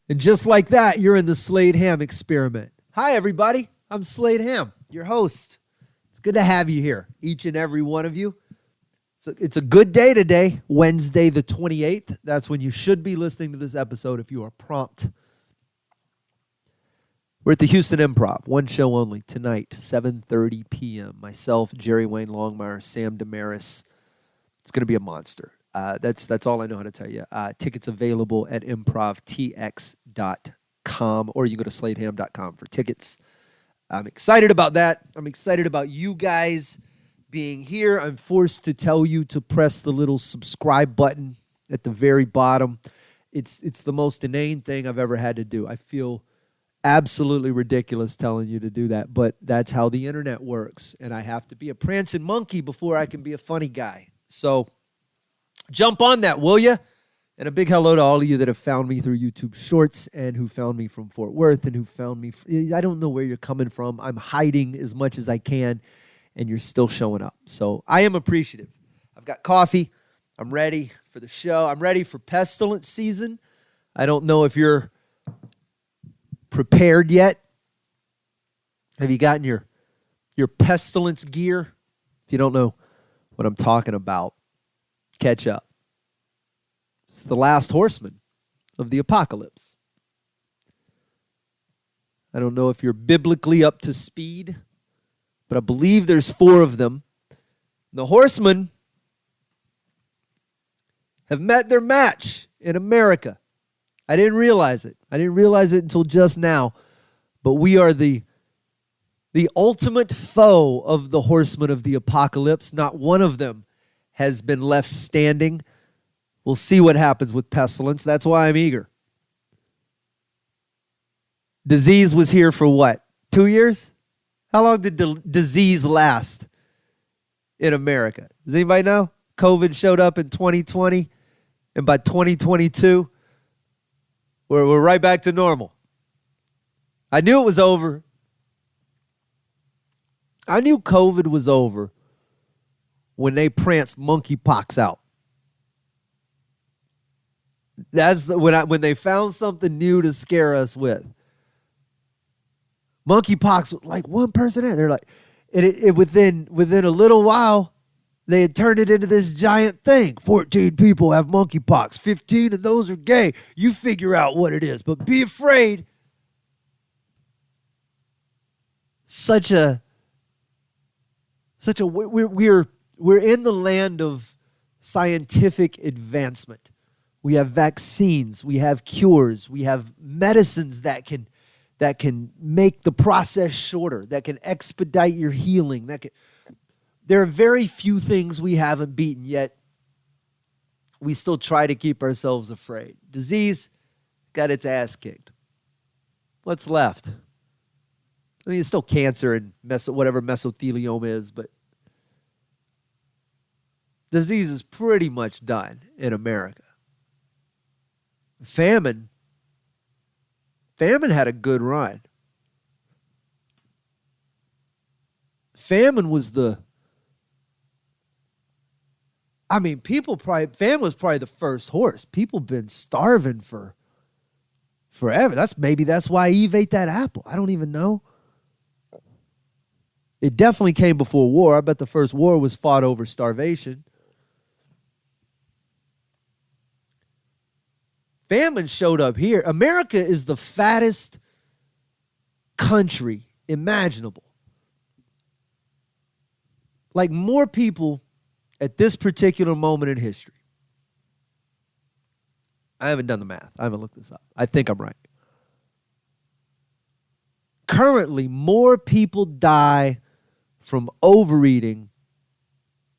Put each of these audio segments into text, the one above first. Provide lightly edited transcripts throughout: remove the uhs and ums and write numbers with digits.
And just like that, you're in the Slade Ham experiment. Hi, everybody. I'm Slade Ham, your host. It's good to have you here, each and every one of you. It's a good day today, Wednesday the 28th. That's when you should be listening to this episode if you are prompt. We're at the Houston Improv, one show only, tonight, 7:30 p.m. Myself, Jerry Wayne Longmire, Sam Demaris. It's going to be a monster. That's all I know how to tell you. Tickets available at improvtx.com, or you can go to sladeham.com for tickets. I'm excited about that. I'm excited about you guys being here. I'm forced to tell you to press the little subscribe button at the very bottom. It's the most inane thing I've ever had to do. I feel absolutely ridiculous telling you to do that, but that's how the internet works, and I have to be a prancing monkey before I can be a funny guy. So jump on that, will you? And a big hello to all of you that have found me through YouTube Shorts and who found me from Fort Worth and who found me. I don't know where you're coming from. I'm hiding as much as I can, and you're still showing up. So I am appreciative. I've got coffee. I'm ready for the show. I'm ready for Pestilence season. I don't know if you're prepared yet. Have you gotten your Pestilence gear? If you don't know what I'm talking about, catch up. It's the last Horseman of the apocalypse. I don't know if you're biblically up to speed, but I believe there's 4 of them. The Horsemen have met their match in America. I didn't realize it. I didn't realize it until just now, but we are the ultimate foe of the Horsemen of the apocalypse. Not one of them has been left standing. We'll see what happens with Pestilence. That's why I'm eager. Disease was here for what? 2 years? How long did disease last in America? Does anybody know? COVID showed up in 2020, and by 2022, we're right back to normal. I knew it was over. I knew COVID was over when they pranced monkeypox out. That's when they found something new to scare us with. Monkeypox, like one person in. They're like, within a little while, they had turned it into this giant thing. 14 people have monkeypox. 15 of those are gay. You figure out what it is, but be afraid. We're in the land of scientific advancement. We have vaccines, we have cures, we have medicines that can make the process shorter, that can expedite your healing. There are very few things we haven't beaten, yet we still try to keep ourselves afraid. Disease got its ass kicked. What's left? I mean, it's still cancer and whatever mesothelioma is, but disease is pretty much done in America. Famine had a good run. Famine was famine was probably the first horse. People been starving for forever. That's why Eve ate that apple. I don't even know. It definitely came before war. I bet the first war was fought over starvation. Famine showed up here. America is the fattest country imaginable. Like more people at this particular moment in history. I haven't done the math. I haven't looked this up. I think I'm right. Currently, more people die from overeating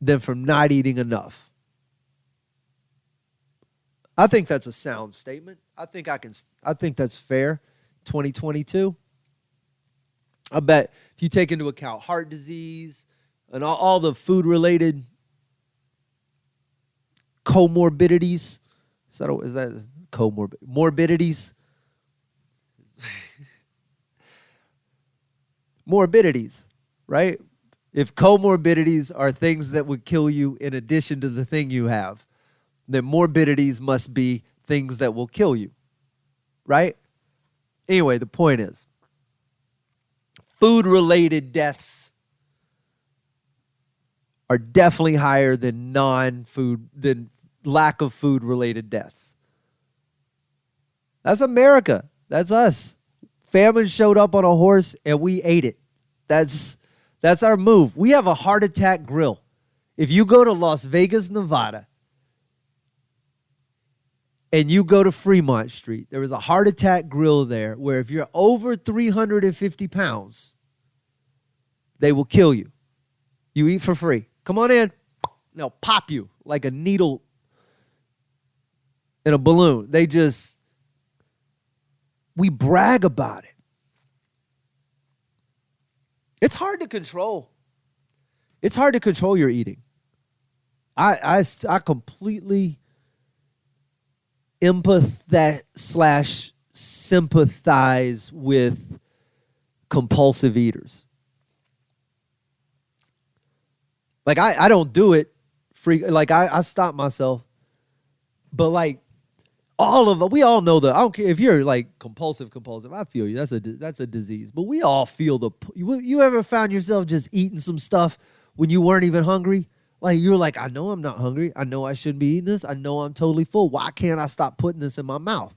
than from not eating enough. I think that's a sound statement. I think that's fair. 2022. I bet if you take into account heart disease and all the food-related comorbidities, is that morbidities? Morbidities, right? If comorbidities are things that would kill you in addition to the thing you have, then morbidities must be things that will kill you. right? Anyway, the point is, food-related deaths are definitely higher than than lack of food-related deaths. That's America. That's us. Famine showed up on a horse and we ate it. That's our move. We have a heart attack grill. If you go to Las Vegas, Nevada, and you go to Fremont Street, there is a heart attack grill there where if you're over 350 pounds, they will kill you. You eat for free. Come on in. They'll pop you like a needle in a balloon. We brag about it. It's hard to control. It's hard to control your eating. I completely sympathize with compulsive eaters. Like I don't do it like I stop myself. But like we all know I don't care if you're like compulsive. I feel you. That's a disease. But we all feel you ever found yourself just eating some stuff when you weren't even hungry? Like you're like, I know I'm not hungry. I know I shouldn't be eating this. I know I'm totally full. Why can't I stop putting this in my mouth?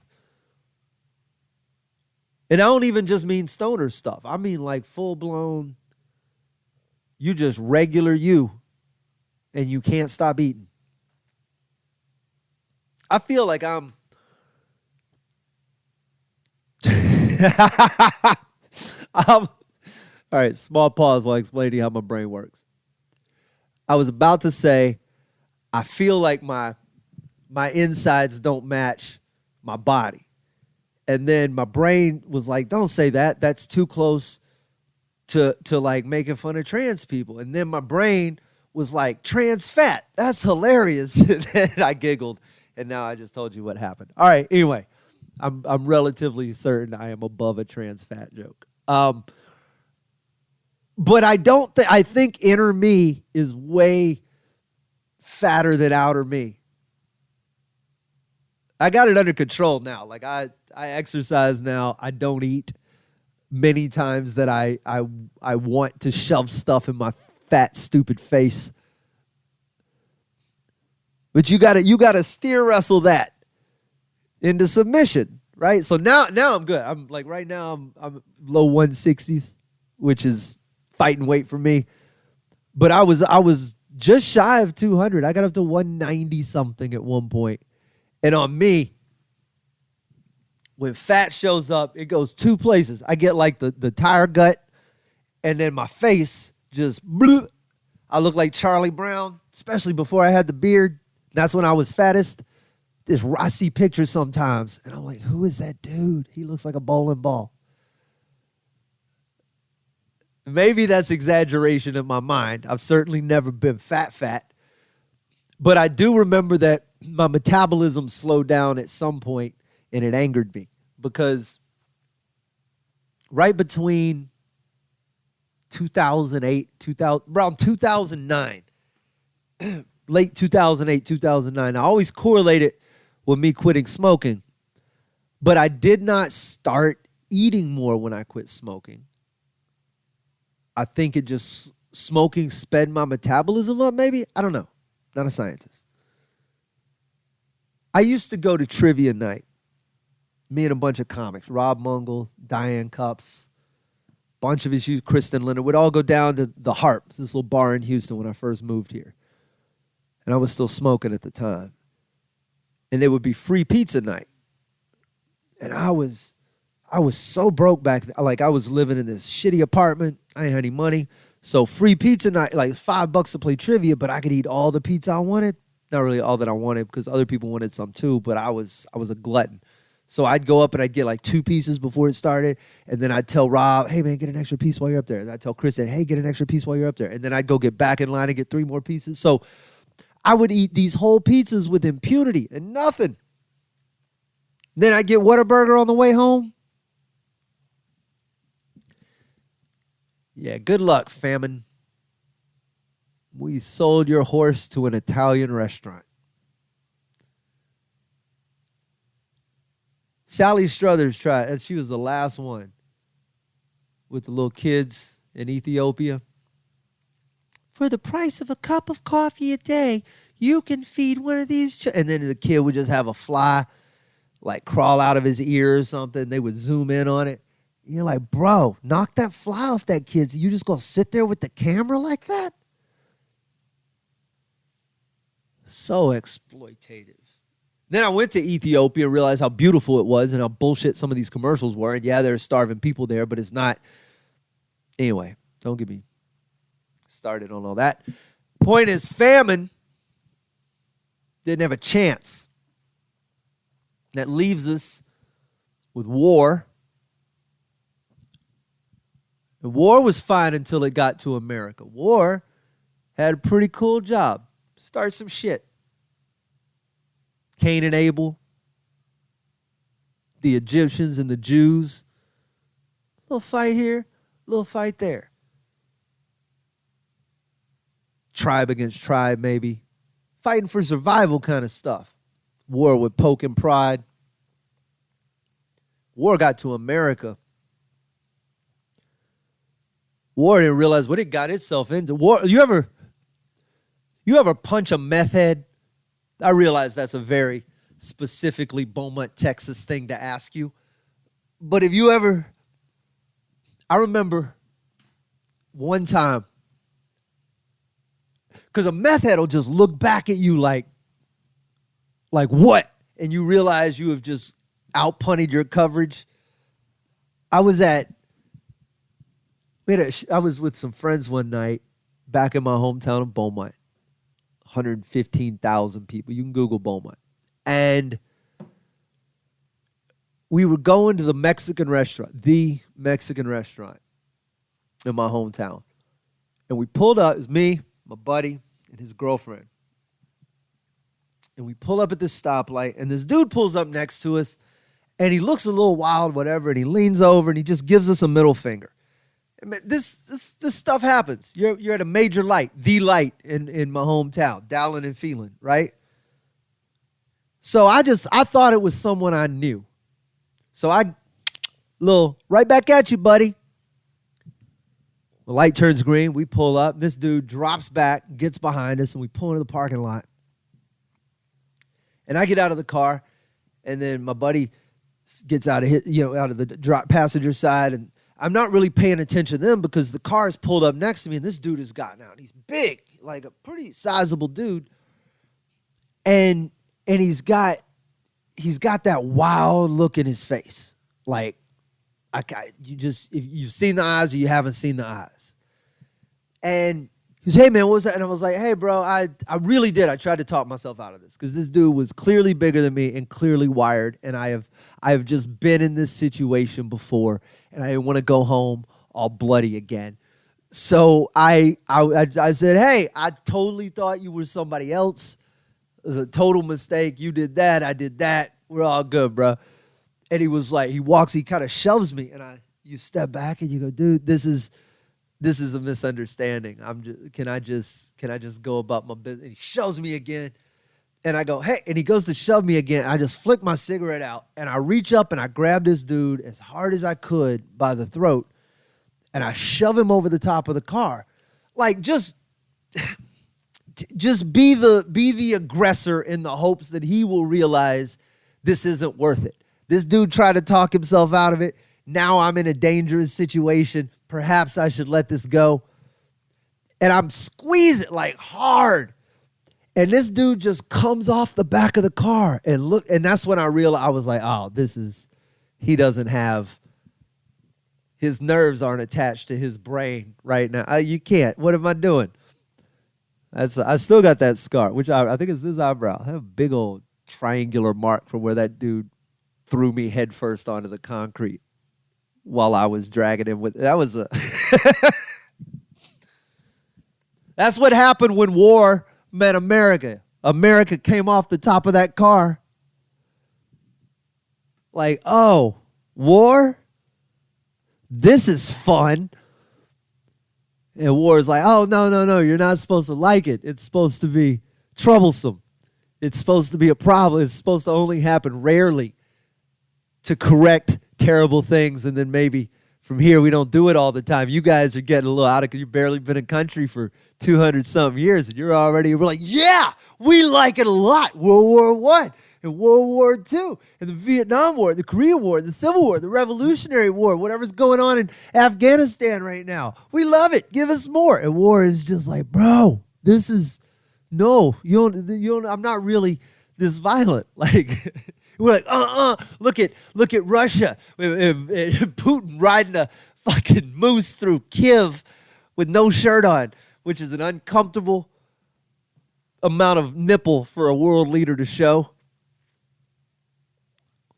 And I don't even just mean stoner stuff. I mean like full blown, you just regular you, and you can't stop eating. I feel like I'm all right, small pause while explaining how my brain works. I was about to say, I feel like my insides don't match my body. And then my brain was like, don't say that. That's too close to like making fun of trans people. And then my brain was like, trans fat. That's hilarious. And then I giggled. And now I just told you what happened. All right, anyway, I'm relatively certain I am above a trans fat joke. But I think inner me is way fatter than outer me. I got it under control now. Like I exercise now. I don't eat many times that I want to shove stuff in my fat, stupid face. But you gotta steer wrestle that into submission, right? So now I'm good. I'm like right now I'm low 160s, which is fighting weight for me. But I was just shy of 200. I got up to 190 something at one point. And on me, when fat shows up, it goes two places. I get like the tire gut, and then my face just bloop. I look like Charlie Brown, especially before I had the beard. That's when I was fattest. I see pictures sometimes, and I'm like, who is that dude? He looks like a bowling ball. Maybe that's exaggeration in my mind. I've certainly never been fat. But I do remember that my metabolism slowed down at some point, and it angered me. Because right between 2008, around 2009, late 2008, 2009, I always correlate it with me quitting smoking. But I did not start eating more when I quit smoking. I think it just, smoking sped my metabolism up, maybe? I don't know. Not a scientist. I used to go to trivia night. Me and a bunch of comics. Rob Mungle, Diane Cups, bunch of issues, Kristen Leonard. We'd all go down to the Harp, this little bar in Houston when I first moved here. And I was still smoking at the time. And it would be free pizza night. And I was so broke back then. Like I was living in this shitty apartment. I didn't have any money. So free pizza night, like $5 to play trivia, but I could eat all the pizza I wanted. Not really all that I wanted because other people wanted some too, but I was a glutton. So I'd go up and I'd get like 2 pieces before it started. And then I'd tell Rob, hey man, get an extra piece while you're up there. And I'd tell Kristen, hey, get an extra piece while you're up there. And then I'd go get back in line and get 3 more pieces. So I would eat these whole pizzas with impunity and nothing. Then I'd get Whataburger on the way home. Yeah, good luck, famine. We sold your horse to an Italian restaurant. Sally Struthers tried, and she was the last one with the little kids in Ethiopia. For the price of a cup of coffee a day, you can feed one of these. And then the kid would just have a fly, like, crawl out of his ear or something. They would zoom in on it. You're like, bro, knock that fly off that kid. So you just gonna sit there with the camera like that? So exploitative. Then I went to Ethiopia and realized how beautiful it was and how bullshit some of these commercials were. And yeah, there's starving people there, but it's not. Anyway, don't get me started on all that. Point is, famine didn't have a chance. That leaves us with war. And war was fine until it got to America. War had a pretty cool job. Start some shit. Cain and Abel, the Egyptians and the Jews. Little fight here, little fight there. Tribe against tribe, maybe. Fighting for survival kind of stuff. War with poke and pride. War got to America. War didn't realize what it got itself into. War. You ever punch a meth head? I realize that's a very specifically Beaumont, Texas thing to ask you. But if you ever, I remember one time, because a meth head will just look back at you like what? And you realize you have just outpunted your coverage. I was with some friends one night back in my hometown of Beaumont. 115,000 people. You can Google Beaumont. And we were going to the Mexican restaurant in my hometown. And we pulled up. It was me, my buddy, and his girlfriend. And we pull up at this stoplight, and this dude pulls up next to us, and he looks a little wild, whatever, and he leans over, and he just gives us a middle finger. This stuff happens. You're at a major light, the light in my hometown, Dowling and Phelan, right? So I thought it was someone I knew. So right back at you, buddy. The light turns green. We pull up. This dude drops back, gets behind us, and we pull into the parking lot. And I get out of the car, and then my buddy gets out of the passenger side, and I'm not really paying attention to them because the car is pulled up next to me, and this dude has gotten out. He's big, like a pretty sizable dude, and he's got that wild look in his face, like if you've seen the eyes or you haven't seen the eyes. And he goes, "Hey man, what was that?" And I was like, "Hey bro, I really did. I tried to talk myself out of this because this dude was clearly bigger than me and clearly wired, and I have just been in this situation before." And I didn't want to go home all bloody again. So I said, "Hey, I totally thought you were somebody else. It was a total mistake. You did that. I did that. We're all good, bro." And he was like, he kind of shoves me. And you step back and you go, "Dude, this is a misunderstanding. Can I just go about my business?" And he shoves me again. And I go, "Hey," and he goes to shove me again. I just flick my cigarette out, and I reach up, and I grab this dude as hard as I could by the throat, and I shove him over the top of the car. Like, just be the aggressor in the hopes that he will realize this isn't worth it. This dude tried to talk himself out of it. Now I'm in a dangerous situation. Perhaps I should let this go. And I'm squeezing, like, hard. And this dude just comes off the back of the car and that's when I realized, I was like, oh, he doesn't have, his nerves aren't attached to his brain right now. You can't. What am I doing? I still got that scar, which I think is this eyebrow. I have a big old triangular mark from where that dude threw me headfirst onto the concrete while I was dragging him with, that's what happened when war met America. America came off the top of that car. Like, oh, war? This is fun. And war is like, oh, no, you're not supposed to like it. It's supposed to be troublesome. It's supposed to be a problem. It's supposed to only happen rarely to correct terrible things, and then maybe from here we don't do it all the time. You guys are getting a little out of, you've barely been in country for 200-something years, and we're like, yeah, we like it a lot. World War I and World War II and the Vietnam War, the Korean War, the Civil War, the Revolutionary War, whatever's going on in Afghanistan right now. We love it. Give us more. And war is just like, bro, this is, no, you don't, I'm not really this violent. Like, we're like, look at Russia. Putin riding a fucking moose through Kiev with no shirt on, which is an uncomfortable amount of nipple for a world leader to show.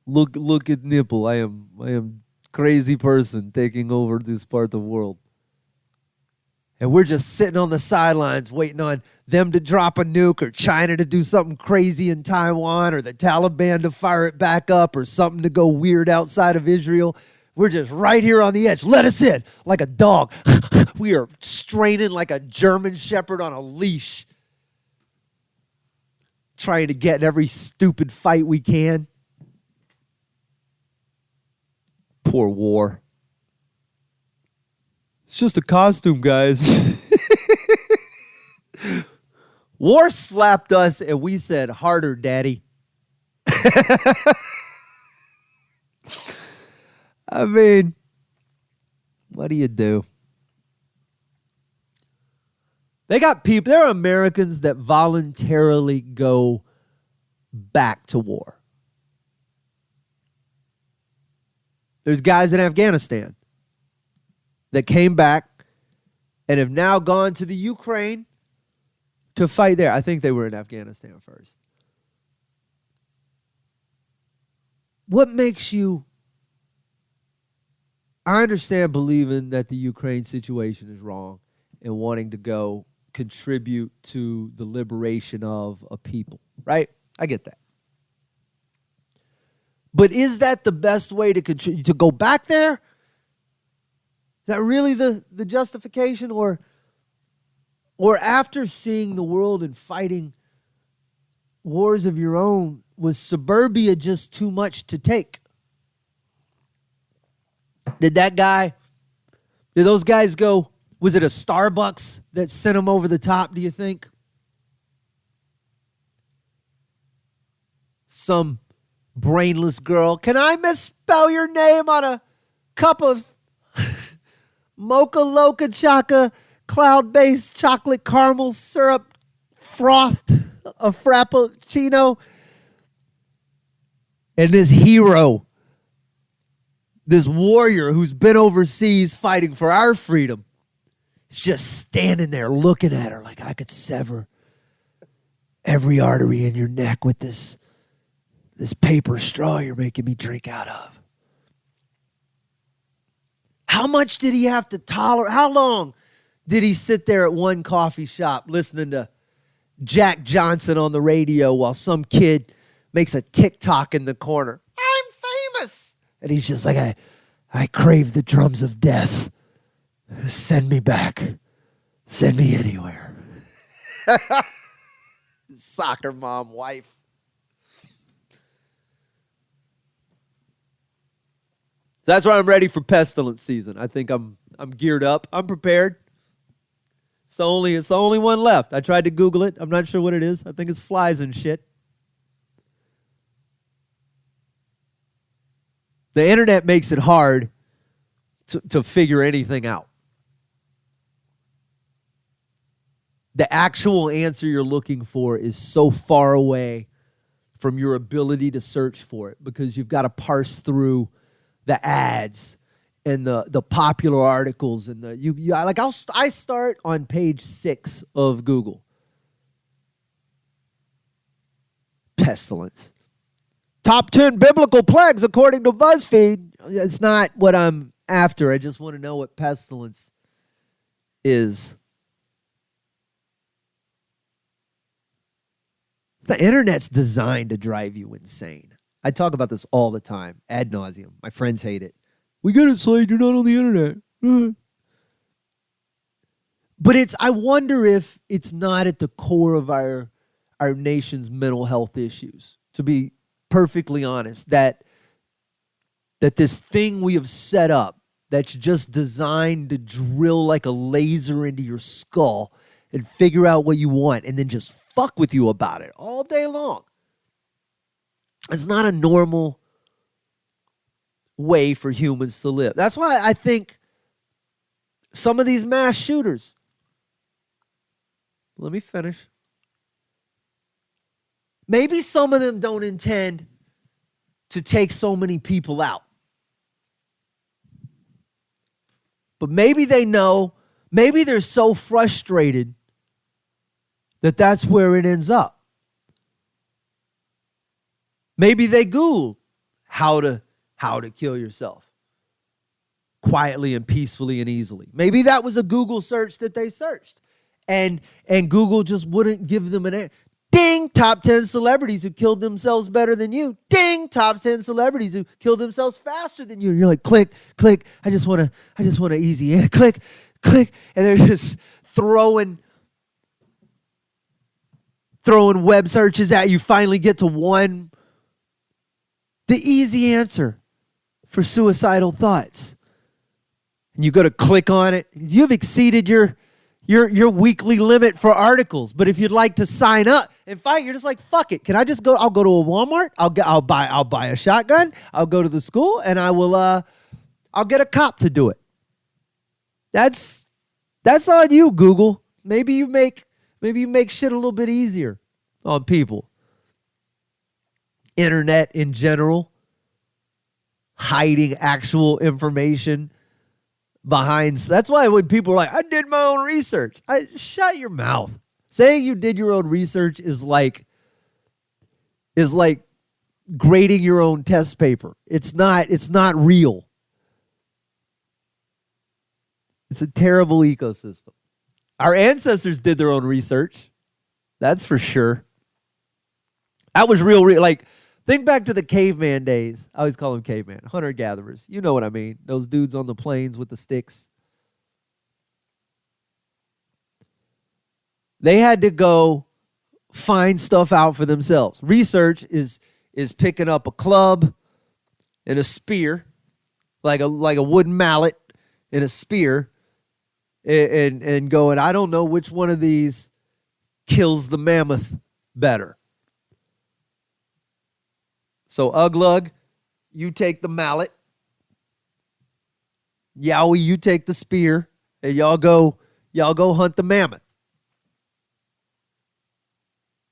Look at nipple. I am crazy person taking over this part of the world. And we're just sitting on the sidelines waiting on them to drop a nuke or China to do something crazy in Taiwan or the Taliban to fire it back up or something to go weird outside of Israel. We're just right here on the edge. Let us in like a dog. We are straining like a German shepherd on a leash, trying to get in every stupid fight we can. Poor war. It's just a costume, guys. War slapped us and we said, harder, daddy. I mean, what do you do? They got people, there are Americans that voluntarily go back to war. There's guys in Afghanistan that came back and have now gone to the Ukraine to fight there. I think they were in Afghanistan first. What makes you... I understand believing that the Ukraine situation is wrong and wanting to go contribute to the liberation of a people, right? I get that. But is that the best way to contribute, to go back there? Is that really the justification? Or after seeing the world and fighting wars of your own, was suburbia just too much to take? Did those guys go, was it a Starbucks that sent them over the top, do you think? Some brainless girl, can I misspell your name on a cup of Mocha Loca Choca cloud-based chocolate caramel syrup frothed a frappuccino? And this hero, this warrior who's been overseas fighting for our freedom, is just standing there looking at her like, I could sever every artery in your neck with this paper straw you're making me drink out of. How much did he have to tolerate? How long did he sit there at one coffee shop listening to Jack Johnson on the radio while some kid makes a TikTok in the corner? I'm famous. And he's just like, I crave the drums of death. Send me back. Send me anywhere. Soccer mom wife. That's why I'm ready for Pestilence season. I think I'm geared up. I'm prepared. It's the only one left. I tried to Google it. I'm not sure what it is. I think it's flies and shit. The internet makes it hard to figure anything out. The actual answer you're looking for is so far away from your ability to search for it because you've got to parse through the ads and the popular articles and I start on page 6 of Google. Pestilence. Top 10 biblical plagues according to BuzzFeed. It's not what I'm after. I just want to know what pestilence is. The internet's designed to drive you insane. I talk about this all the time, ad nauseum. My friends hate it. We get it, Slade. You're not on the internet. But I wonder if it's not at the core of our nation's mental health issues, to be perfectly honest, that that this thing we have set up that's just designed to drill like a laser into your skull and figure out what you want and then just fuck with you about it all day long. It's not a normal way for humans to live. That's why I think some of these mass shooters, let me finish. Maybe some of them don't intend to take so many people out. But maybe they know, maybe they're so frustrated that that's where it ends up. Maybe they Googled how to kill yourself quietly and peacefully and easily. Maybe that was a Google search that they searched. And Google just wouldn't give them an ding, top 10 celebrities who killed themselves better than you. Ding, top 10 celebrities who killed themselves faster than you. And you're like, click, click. I just want an easy answer. Click, click. And they're just throwing web searches at you. Finally get to one. The easy answer for suicidal thoughts. And you go to click on it. You've exceeded your weekly limit for articles. But if you'd like to sign up and fight, you're just like, fuck it. Can I just go? I'll go to a Walmart. I'll buy a shotgun. I'll go to the school and I'll get a cop to do it. That's on you, Google. Maybe you make shit a little bit easier on people. Internet in general, hiding actual information behind. That's why when people are like, I did my own research. Shut your mouth. Saying you did your own research is like grading your own test paper. It's not real. It's a terrible ecosystem. Our ancestors did their own research. That's for sure. That was real. Like, think back to the caveman days. I always call them caveman, hunter-gatherers. You know what I mean. Those dudes on the plains with the sticks. They had to go find stuff out for themselves. Research is picking up a club and a spear, like a wooden mallet and a spear, and going, I don't know which one of these kills the mammoth better. So Uglug, you take the mallet. Yowie, you take the spear, and y'all go hunt the mammoth.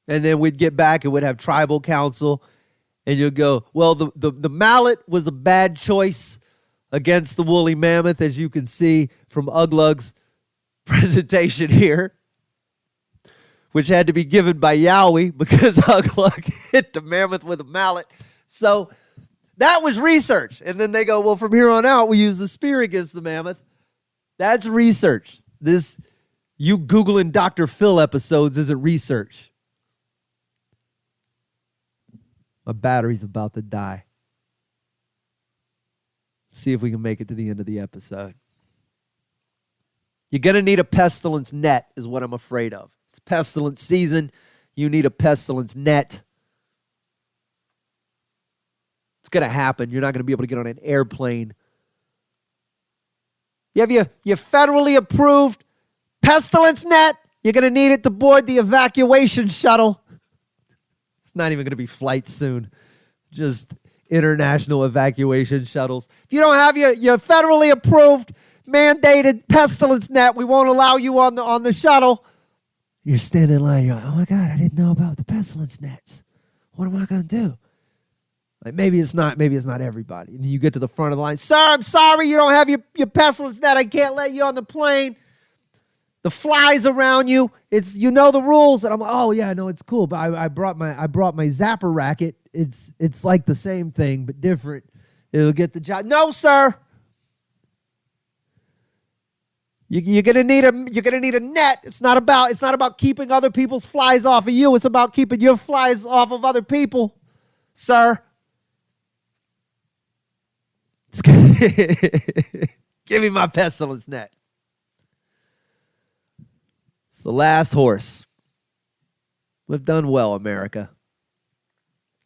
And then we'd get back and we'd have tribal council, and you'll go, well, the mallet was a bad choice against the woolly mammoth, as you can see from Uglug's presentation here, which had to be given by Yowie because Uglug hit the mammoth with a mallet. So that was research. And then they go, well, from here on out, we use the spear against the mammoth. That's research. This, you Googling Dr. Phil episodes isn't research. My battery's about to die. See if we can make it to the end of the episode. You're going to need a pestilence net is what I'm afraid of. It's pestilence season. You need a pestilence net. It's going to happen. You're not going to be able to get on an airplane. You have your federally approved pestilence net. You're going to need it to board the evacuation shuttle. It's not even going to be flights soon. Just international evacuation shuttles. If you don't have your federally approved mandated pestilence net, we won't allow you on the shuttle. You're standing in line. You're like, oh my God, I didn't know about the pestilence nets. What am I going to do? Like maybe it's not everybody. And you get to the front of the line. Sir, I'm sorry you don't have your pestilence net. I can't let you on the plane. The flies around you. It's, you know the rules. And I'm like, oh yeah, no, it's cool. But I brought my zapper racket. It's like the same thing but different. It'll get the job. No, sir. You're gonna need a net. It's not about keeping other people's flies off of you. It's about keeping your flies off of other people, sir. Give me my pestilence net. It's the last horse. We've done well, America.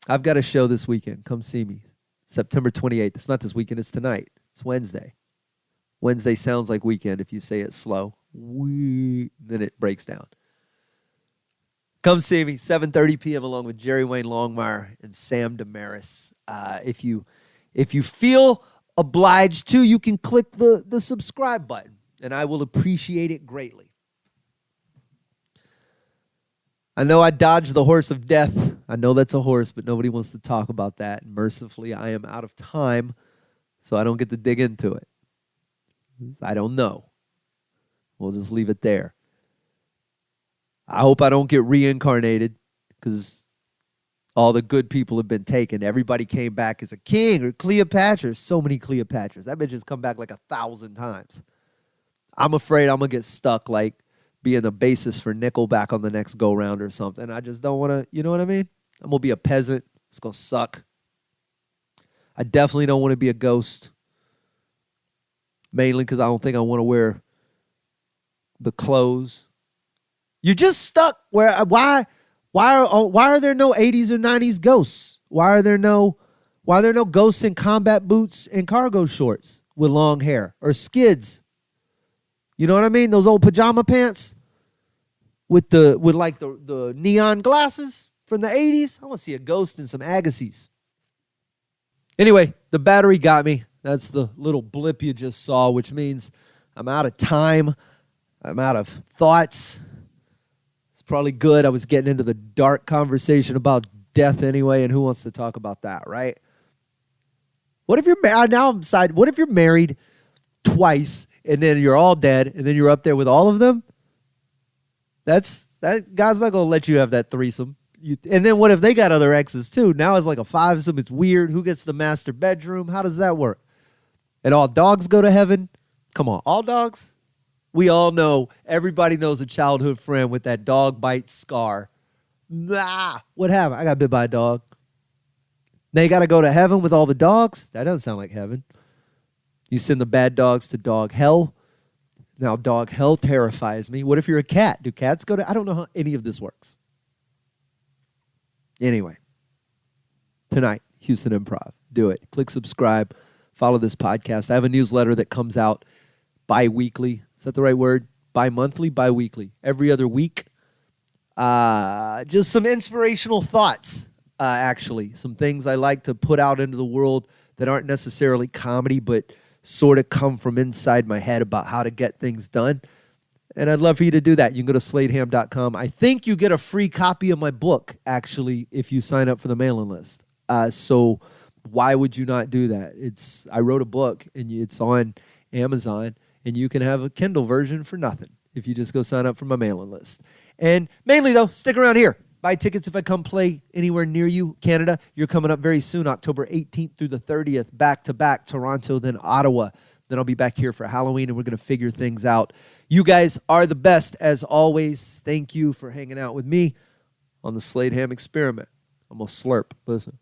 I've got a show this weekend. Come see me. September 28th. It's not this weekend. It's tonight. It's Wednesday. Wednesday sounds like weekend if you say it slow. Then it breaks down. Come see me, 7:30 p.m. along with Jerry Wayne Longmire and Sam Demaris. If you feel obliged to, you can click the subscribe button, and I will appreciate it greatly. I know I dodged the horse of death. I know that's a horse, but nobody wants to talk about that. And mercifully, I am out of time, so I don't get to dig into it. I don't know. We'll just leave it there. I hope I don't get reincarnated because all the good people have been taken. Everybody came back as a king or Cleopatra. So many Cleopatras. That bitch has come back like 1,000 times. I'm afraid I'm going to get stuck like being a basis for Nickelback on the next go-round or something. I just don't want to, you know what I mean? I'm going to be a peasant. It's going to suck. I definitely don't want to be a ghost. Mainly because I don't think I want to wear the clothes. You're just stuck where, why are there no 80s or 90s ghosts? Why are there no ghosts in combat boots and cargo shorts with long hair or skids? You know what I mean? Those old pajama pants with the neon glasses from the 80s. I want to see a ghost in some Agassiz. Anyway, the battery got me. That's the little blip you just saw, which means I'm out of time. I'm out of thoughts. It's probably good. I was getting into the dark conversation about death anyway, and who wants to talk about that, right? What if you're what if you're married twice and then you're all dead and then you're up there with all of them? God's not going to let you have that threesome. And then what if they got other exes too? Now it's like a fivesome. It's weird. Who gets the master bedroom? How does that work? And all dogs go to heaven? Come on, all dogs? We all know, everybody knows a childhood friend with that dog bite scar. Nah, what happened? I got bit by a dog. Now you got to go to heaven with all the dogs? That doesn't sound like heaven. You send the bad dogs to dog hell. Now dog hell terrifies me. What if you're a cat? Do cats go to... I don't know how any of this works. Anyway, tonight, Houston Improv. Do it. Click subscribe. Follow this podcast. I have a newsletter that comes out bi-weekly. Is that the right word? Bi-monthly? Bi-weekly. Every other week. Just some inspirational thoughts, actually. Some things I like to put out into the world that aren't necessarily comedy, but sort of come from inside my head about how to get things done. And I'd love for you to do that. You can go to sladeham.com. I think you get a free copy of my book, actually, if you sign up for the mailing list. So why would you not do that? I wrote a book, and it's on Amazon, and you can have a Kindle version for nothing if you just go sign up for my mailing list. And mainly, though, stick around here. Buy tickets if I come play anywhere near you. Canada, you're coming up very soon, October 18th through the 30th, back-to-back, Toronto, then Ottawa. Then I'll be back here for Halloween, and we're going to figure things out. You guys are the best, as always. Thank you for hanging out with me on the Slade Ham Experiment. I'm going to slurp. Listen.